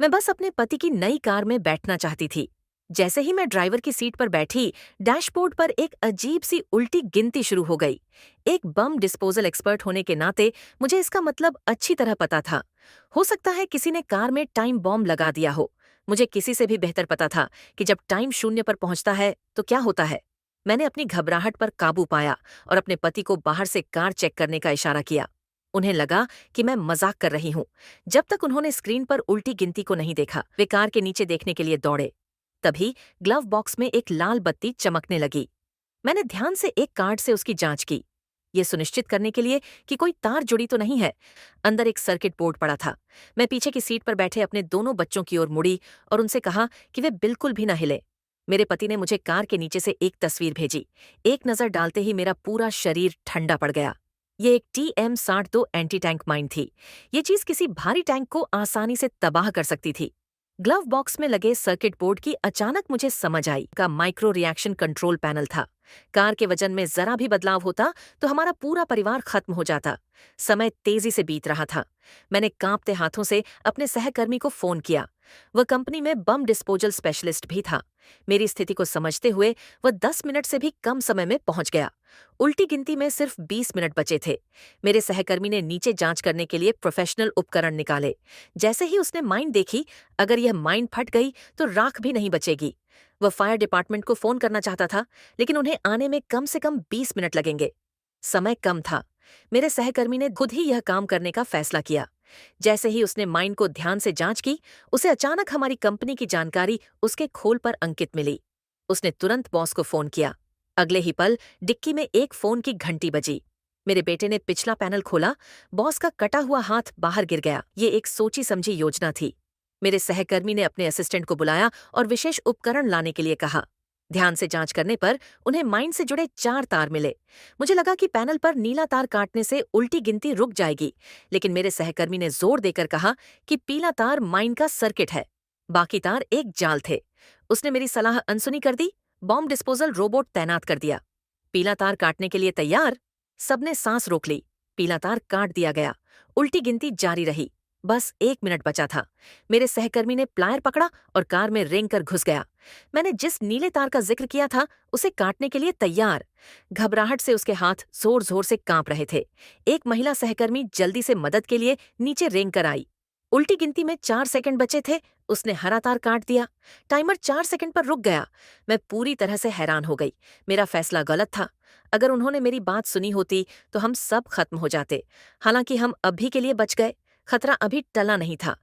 मैं बस अपने पति की नई कार में बैठना चाहती थी। जैसे ही मैं ड्राइवर की सीट पर बैठी, डैशबोर्ड पर एक अजीब सी उल्टी गिनती शुरू हो गई। एक बम डिस्पोजल एक्सपर्ट होने के नाते मुझे इसका मतलब अच्छी तरह पता था। हो सकता है किसी ने कार में टाइम बॉम्ब लगा दिया हो। मुझे किसी से भी बेहतर पता था कि जब टाइम शून्य पर पहुंचता है तो क्या होता है। मैंने अपनी घबराहट पर काबू पाया और अपने पति को बाहर से कार चेक करने का इशारा किया। उन्हें लगा कि मैं मजाक कर रही हूं। जब तक उन्होंने स्क्रीन पर उल्टी गिनती को नहीं देखा, वे कार के नीचे देखने के लिए दौड़े। तभी ग्लव बॉक्स में एक लाल बत्ती चमकने लगी। मैंने ध्यान से एक कार्ड से उसकी जांच की, ये सुनिश्चित करने के लिए कि कोई तार जुड़ी तो नहीं है। अंदर एक सर्किट बोर्ड पड़ा था। मैं पीछे की सीट पर बैठे अपने दोनों बच्चों की ओर मुड़ी और उनसे कहा कि वे बिल्कुल भी न हिले। मेरे पति ने मुझे कार के नीचे से एक तस्वीर भेजी। एक नजर डालते ही मेरा पूरा शरीर ठंडा पड़ गया। ये एक TM-62 एंटी टैंक माइन थी। ये चीज किसी भारी टैंक को आसानी से तबाह कर सकती थी। ग्लव बॉक्स में लगे सर्किट बोर्ड की अचानक मुझे समझ आई का माइक्रो रिएक्शन कंट्रोल पैनल था। कार के वजन में जरा भी बदलाव होता तो हमारा पूरा परिवार खत्म हो जाता। समय तेजी से बीत रहा था। मैंने कांपते हाथों से अपने सहकर्मी को फोन किया। वह कंपनी में बम डिस्पोजल स्पेशलिस्ट भी था। मेरी स्थिति को समझते हुए वह 10 मिनट से भी कम समय में पहुंच गया। उल्टी गिनती में सिर्फ 20 मिनट बचे थे। मेरे सहकर्मी ने नीचे जांच करने के लिए प्रोफेशनल उपकरण निकाले। जैसे ही उसने माइन देखी, अगर यह माइन फट गई तो राख भी नहीं बचेगी। वह फायर डिपार्टमेंट को फोन करना चाहता था, लेकिन उन्हें आने में कम से कम 20 मिनट लगेंगे। समय कम था। मेरे सहकर्मी ने खुद ही यह काम करने का फैसला किया। जैसे ही उसने माइन को ध्यान से जांच की, उसे अचानक हमारी कंपनी की जानकारी उसके खोल पर अंकित मिली। उसने तुरंत बॉस को फोन किया। अगले ही पल डिक्की में एक फोन की घंटी बजी। मेरे बेटे ने पिछला पैनल खोला। बॉस का कटा हुआ हाथ बाहर गिर गया। ये एक सोची समझी योजना थी। मेरे सहकर्मी ने अपने असिस्टेंट को बुलाया और विशेष उपकरण लाने के लिए कहा। ध्यान से जांच करने पर उन्हें माइन से जुड़े 4 तार मिले। मुझे लगा कि पैनल पर नीला तार काटने से उल्टी गिनती रुक जाएगी, लेकिन मेरे सहकर्मी ने जोर देकर कहा कि पीला तार माइन का सर्किट है, बाकी तार एक जाल थे। उसने मेरी सलाह अनसुनी कर दी। बॉम्ब डिस्पोजल रोबोट तैनात कर दिया। पीला तार काटने के लिए तैयार। सबने सांस रोक ली। पीला तार काट दिया गया। उल्टी गिनती जारी रही। बस 1 मिनट बचा था। मेरे सहकर्मी ने प्लायर पकड़ा और कार में रेंग कर घुस गया। मैंने जिस नीले तार का जिक्र किया था, उसे काटने के लिए तैयार। घबराहट से उसके हाथ जोर जोर से कांप रहे थे। एक महिला सहकर्मी जल्दी से मदद के लिए नीचे रेंग कर आई। उल्टी गिनती में 4 सेकंड बचे थे। उसने हरा तार काट दिया। टाइमर 4 सेकंड पर रुक गया। मैं पूरी तरह से हैरान हो गई। मेरा फैसला गलत था। अगर उन्होंने मेरी बात सुनी होती तो हम सब खत्म हो जाते। हालांकि हम अभी के लिए बच गए। खतरा अभी टला नहीं था।